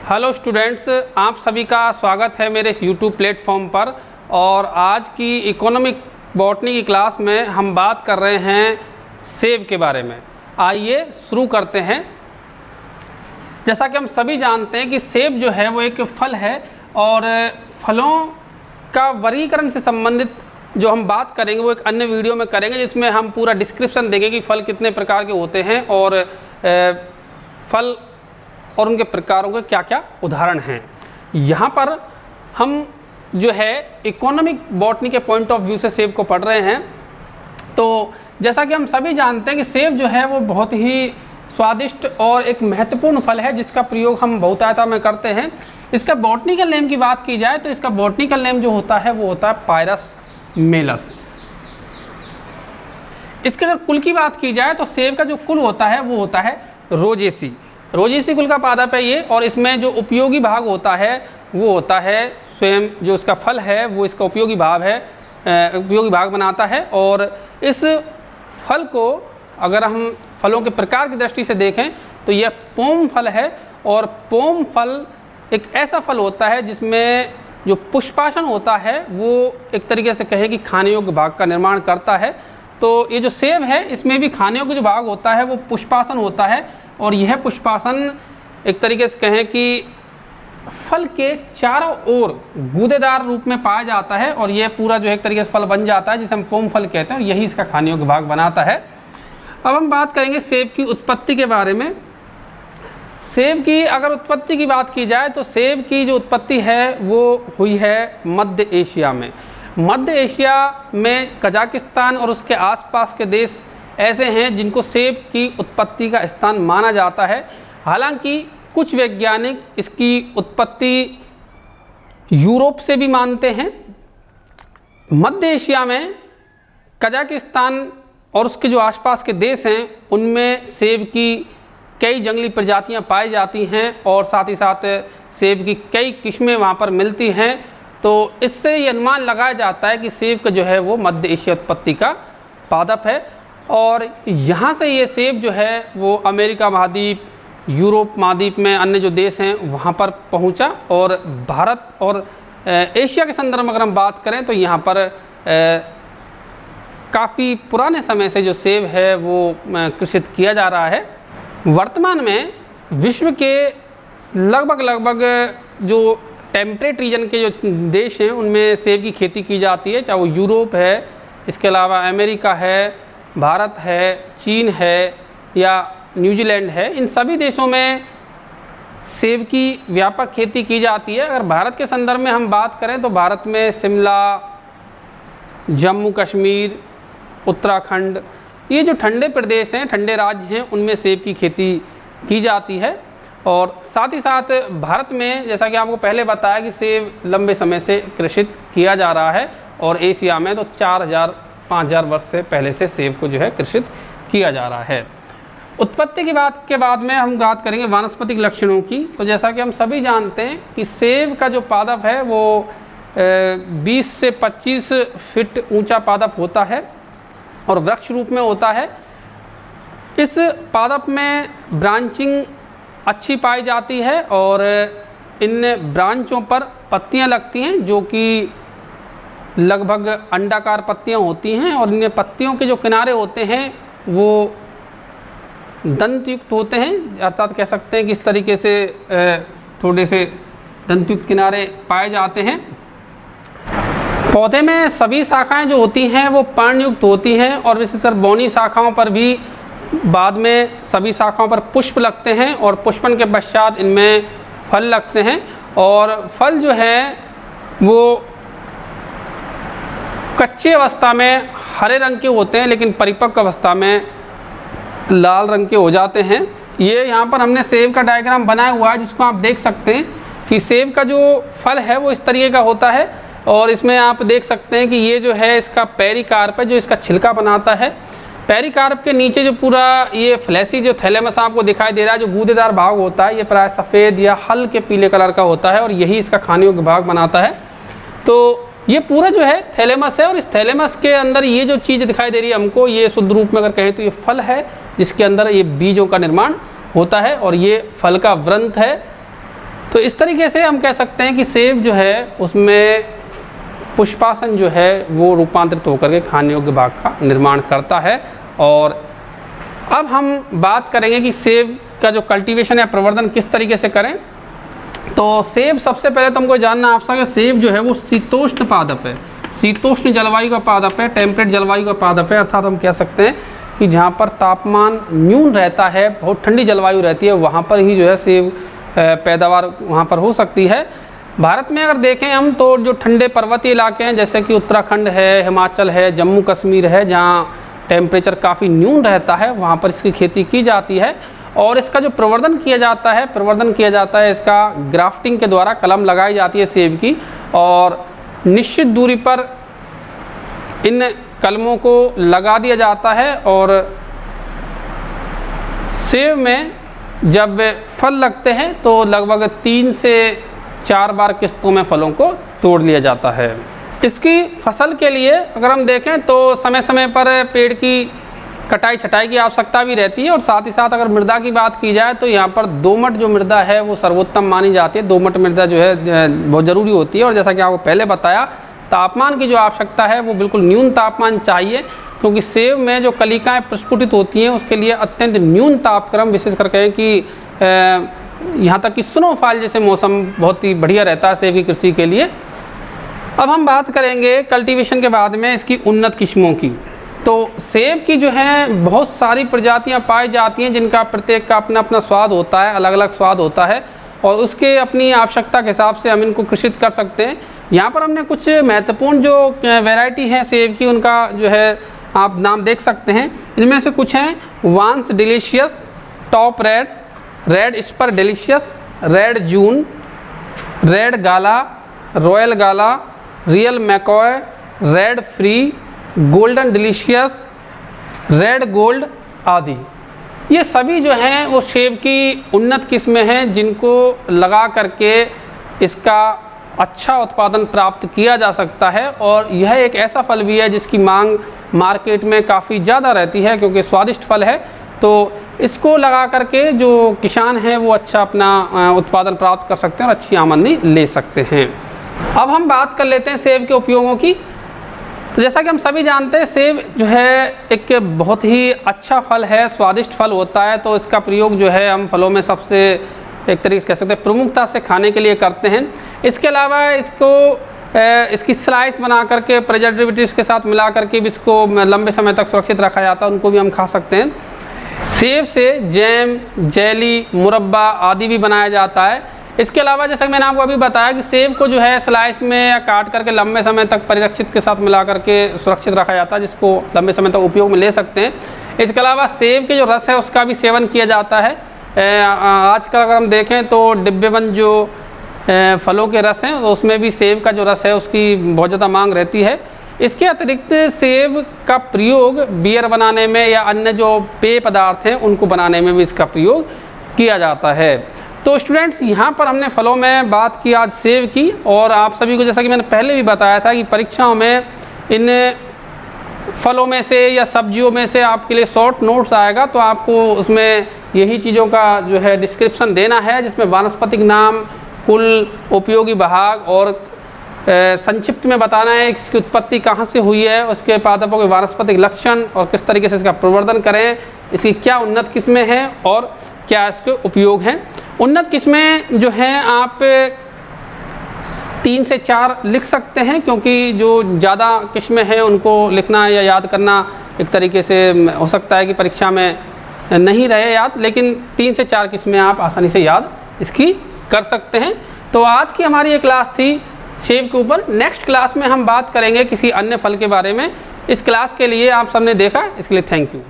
Hello students, आप सभी का स्वागत है मेरे इस यूट्यूब प्लेटफॉर्म पर। और आज की इकोनॉमिक बॉटनी की क्लास में हम बात कर रहे हैं सेब के बारे में। आइए शुरू करते हैं। जैसा कि हम सभी जानते हैं कि सेब जो है वो एक फल है और फलों का वर्गीकरण से संबंधित जो हम बात करेंगे वो एक अन्य वीडियो में करेंगे, जिसमें हम पूरा डिस्क्रिप्शन देंगे कि फल कितने प्रकार के होते हैं और फल और उनके प्रकारों के क्या क्या उदाहरण हैं। यहाँ पर हम जो है इकोनॉमिक बॉटनी के पॉइंट ऑफ व्यू से सेब को पढ़ रहे हैं। तो जैसा कि हम सभी जानते हैं कि सेब जो है वो बहुत ही स्वादिष्ट और एक महत्वपूर्ण फल है, जिसका प्रयोग हम बहुतायता में करते हैं। इसका बॉटनिकल नेम की बात की जाए तो इसका बॉटनिकल नेम जो होता है वो होता है पायरस मेलस। इसके अगर कुल की बात की जाए तो सेब का जो कुल होता है वो होता है रोजेसी। रोजेसी कुल का पादप है ये, और इसमें जो उपयोगी भाग होता है वो होता है स्वयं जो इसका फल है वो इसका उपयोगी भाग बनाता है। और इस फल को अगर हम फलों के प्रकार की दृष्टि से देखें तो यह पोम फल है। और पोम फल एक ऐसा फल होता है जिसमें जो पुष्पासन होता है वो एक तरीके से कहे कि खाने योग्य भाग का निर्माण करता है। तो ये जो सेब है इसमें भी खाने योग्य जो भाग होता है वो पुष्पासन होता है, और यह पुष्पासन एक तरीके से कहें कि फल के चारों ओर गूदेदार रूप में पाया जाता है, और यह पूरा जो है एक तरीके से फल बन जाता है जिसे हम पोम फल कहते हैं, और यही इसका खाने योग्य भाग बनाता है। अब हम बात करेंगे सेब की उत्पत्ति के बारे में। सेब की अगर उत्पत्ति की बात की जाए तो सेब की जो उत्पत्ति है वो हुई है मध्य एशिया में। मध्य एशिया में कजाकिस्तान और उसके आसपास के देश ऐसे हैं जिनको सेब की उत्पत्ति का स्थान माना जाता है। हालांकि कुछ वैज्ञानिक इसकी उत्पत्ति यूरोप से भी मानते हैं। मध्य एशिया में कजाकिस्तान और उसके जो आसपास के देश हैं उनमें सेब की कई जंगली प्रजातियां पाई जाती हैं, और साथ ही साथ सेब की कई किस्में वहाँ पर मिलती हैं। तो इससे ये अनुमान लगाया जाता है कि सेब का जो है वो मध्य एशिया उत्पत्ति का पादप है। और यहाँ से ये सेब जो है वो अमेरिका महाद्वीप, यूरोप महाद्वीप में अन्य जो देश हैं वहाँ पर पहुँचा। और भारत और एशिया के संदर्भ में अगर हम बात करें तो यहाँ पर काफ़ी पुराने समय से जो सेब है वो कृषित किया जा रहा है। वर्तमान में विश्व के लगभग जो टेम्परेट रीजन के जो देश हैं उनमें सेब की खेती की जाती है, चाहे वो यूरोप है, इसके अलावा अमेरिका है, भारत है, चीन है या न्यूजीलैंड है। इन सभी देशों में सेब की व्यापक खेती की जाती है। अगर भारत के संदर्भ में हम बात करें तो भारत में शिमला, जम्मू कश्मीर, उत्तराखंड, ये जो ठंडे प्रदेश हैं, ठंडे राज्य हैं, उनमें सेब की खेती की जाती है। और साथ ही साथ भारत में जैसा कि आपको पहले बताया कि सेब लंबे समय से कृषित किया जा रहा है, और एशिया में तो 4000-5000 वर्ष से पहले से सेब को जो है कृषित किया जा रहा है। उत्पत्ति की बात के बाद में हम बात करेंगे वानस्पतिक लक्षणों की। तो जैसा कि हम सभी जानते हैं कि सेब का जो पादप है वो 20 से 25 फीट ऊंचा पादप होता है और वृक्ष रूप में होता है। इस पादप में ब्रांचिंग अच्छी पाई जाती है, और इन ब्रांचों पर पत्तियां लगती हैं जो कि लगभग अंडाकार पत्तियां होती हैं, और इन पत्तियों के जो किनारे होते हैं वो दंतयुक्त होते हैं, अर्थात कह सकते हैं कि इस तरीके से थोड़े से दंतयुक्त किनारे पाए जाते हैं। पौधे में सभी शाखाएं जो होती हैं वो पर्णयुक्त होती हैं, और विशेषकर बौनी शाखाओं पर भी बाद में सभी शाखाओं पर पुष्प लगते हैं, और पुष्पन के पश्चात इनमें फल लगते हैं। और फल जो है वो कच्चे अवस्था में हरे रंग के होते हैं, लेकिन परिपक्व अवस्था में लाल रंग के हो जाते हैं। ये यहाँ पर हमने सेब का डायग्राम बनाया हुआ है, जिसको आप देख सकते हैं कि सेब का जो फल है वो इस तरीके का होता है। और इसमें आप देख सकते हैं कि ये जो है इसका पेरिकार्प है जो इसका छिलका बनाता है। पेरिकार्प के नीचे जो पूरा ये फ्लैसी जो थैलेमस आपको दिखाई दे रहा है, जो गूदेदार भाग होता है, ये प्राय सफ़ेद या हल्के पीले कलर का होता है, और यही इसका खाने योग्य भाग बनाता है। तो ये पूरा जो है थैलेमस है, और इस थैलेमस के अंदर ये जो चीज़ दिखाई दे रही है हमको, ये शुद्ध रूप में अगर कहें तो ये फल है, जिसके अंदर ये बीजों का निर्माण होता है, और ये फल का व्रंत है। तो इस तरीके से हम कह सकते हैं कि सेब जो है उसमें पुष्पासन जो है वो रूपांतरित होकर के खाने योग्य भाग का निर्माण करता है। और अब हम बात करेंगे कि सेब का जो कल्टीवेशन या प्रवर्धन किस तरीके से करें। तो सेब सबसे पहले तो हमको जानना आवश्यक है, सेब जो है वो शीतोष्ण पादप है, शीतोष्ण जलवायु का पादप है, टेम्परेट जलवायु का पादप है। अर्थात हम कह सकते हैं कि जहाँ पर तापमान न्यून रहता है, बहुत ठंडी जलवायु रहती है, वहाँ पर ही जो है सेब पैदावार वहाँ पर हो सकती है। भारत में अगर देखें हम तो जो ठंडे पर्वतीय इलाके हैं जैसे कि उत्तराखंड है, हिमाचल है, जम्मू कश्मीर है, जहाँ टेम्परेचर काफ़ी न्यून रहता है, वहाँ पर इसकी खेती की जाती है। और इसका जो प्रवर्धन किया जाता है इसका ग्राफ्टिंग के द्वारा कलम लगाई जाती है सेब की, और निश्चित दूरी पर इन कलमों को लगा दिया जाता है। और सेब में जब फल लगते हैं तो लगभग 3 से 4 बार किस्तों में फलों को तोड़ लिया जाता है। इसकी फसल के लिए अगर हम देखें तो समय समय पर पेड़ की कटाई छटाई की आवश्यकता भी रहती है। और साथ ही साथ अगर मृदा की बात की जाए तो यहाँ पर दोमट जो मृदा है वो सर्वोत्तम मानी जाती है। दोमट मृदा जो है बहुत ज़रूरी होती है। और जैसा कि आपको पहले बताया, तापमान की जो आवश्यकता है वो बिल्कुल न्यून तापमान चाहिए, क्योंकि सेब में जो कलिकाएँ प्रस्फुटित होती हैं उसके लिए अत्यंत न्यून तापक्रम, विशेष कर कहें कि यहाँ तक कि स्नोफॉल जैसे मौसम बहुत ही बढ़िया रहता है सेब की कृषि के लिए। अब हम बात करेंगे कल्टीवेशन के बाद में इसकी उन्नत किस्मों की। तो सेब की जो है बहुत सारी प्रजातियां पाई जाती हैं जिनका प्रत्येक का अपना अपना स्वाद होता है, अलग अलग स्वाद होता है, और उसके अपनी आवश्यकता के हिसाब से हम इनको कृषित कर सकते हैं। यहाँ पर हमने कुछ महत्वपूर्ण जो वैरायटी हैं सेब की, उनका जो है आप नाम देख सकते हैं। इनमें से कुछ हैं Vance Delicious, Top Red, Red Spur Delicious, Red June, Red Gala, Royal Gala, Real McCoy, Red Free, Golden Delicious, Red Gold आदि। ये सभी जो हैं वो सेब की उन्नत किस्में हैं जिनको लगा करके इसका अच्छा उत्पादन प्राप्त किया जा सकता है। और यह एक ऐसा फल भी है जिसकी मांग मार्केट में काफ़ी ज़्यादा रहती है, क्योंकि स्वादिष्ट फल है। तो इसको लगा करके जो किसान हैं वो अच्छा अपना उत्पादन प्राप्त कर सकते हैं और अच्छी आमदनी ले सकते हैं। अब हम बात कर लेते हैं सेब के उपयोगों की। तो जैसा कि हम सभी जानते हैं सेब जो है एक बहुत ही अच्छा फल है, स्वादिष्ट फल होता है। तो इसका प्रयोग जो है हम फलों में सबसे एक तरीके से कह सकते हैं प्रमुखता से खाने के लिए करते हैं। इसके अलावा इसकी स्लाइस बना करके प्रिजर्वेटिव्स के साथ मिला करके भी इसको लंबे समय तक सुरक्षित रखा जाता है, उनको भी हम खा सकते हैं। सेब से जैम, जेली, मुरब्बा आदि भी बनाया जाता है। इसके अलावा जैसा कि मैंने आपको अभी बताया कि सेब को जो है स्लाइस में या काट करके लंबे समय तक परिरक्षित के साथ मिला करके सुरक्षित रखा जाता है, जिसको लंबे समय तक उपयोग में ले सकते हैं। इसके अलावा सेब के जो रस है उसका भी सेवन किया जाता है। आजकल अगर हम देखें तो डिब्बेबंद जो फलों के रस हैं तो उसमें भी सेब का जो रस है उसकी बहुत ज़्यादा मांग रहती है। इसके अतिरिक्त सेब का प्रयोग बियर बनाने में या अन्य जो पेय पदार्थ हैं उनको बनाने में भी इसका प्रयोग किया जाता है। तो स्टूडेंट्स, यहाँ पर हमने फलों में बात की आज सेब की, और आप सभी को जैसा कि मैंने पहले भी बताया था कि परीक्षाओं में इन फलों में से या सब्जियों में से आपके लिए शॉर्ट नोट्स आएगा, तो आपको उसमें यही चीज़ों का जो है डिस्क्रिप्शन देना है, जिसमें वानस्पतिक नाम, कुल उपयोगी भाग और संक्षिप्त में बताना है इसकी उत्पत्ति कहाँ से हुई है, उसके पादपों के वानस्पतिक लक्षण और किस तरीके से इसका प्रवर्धन करें, इसकी क्या उन्नत किस्में हैं और क्या इसके उपयोग हैं। उन्नत किस्में जो हैं आप 3 से 4 लिख सकते हैं, क्योंकि जो ज़्यादा किस्में हैं उनको लिखना या याद करना एक तरीके से हो सकता है कि परीक्षा में नहीं रहे याद, लेकिन 3 से 4 किस्में आप आसानी से याद इसकी कर सकते हैं। तो आज की हमारी ये क्लास थी सेब के ऊपर। नेक्स्ट क्लास में हम बात करेंगे किसी अन्य फल के बारे में। इस क्लास के लिए आप सबने देखा, इसके लिए थैंक यू।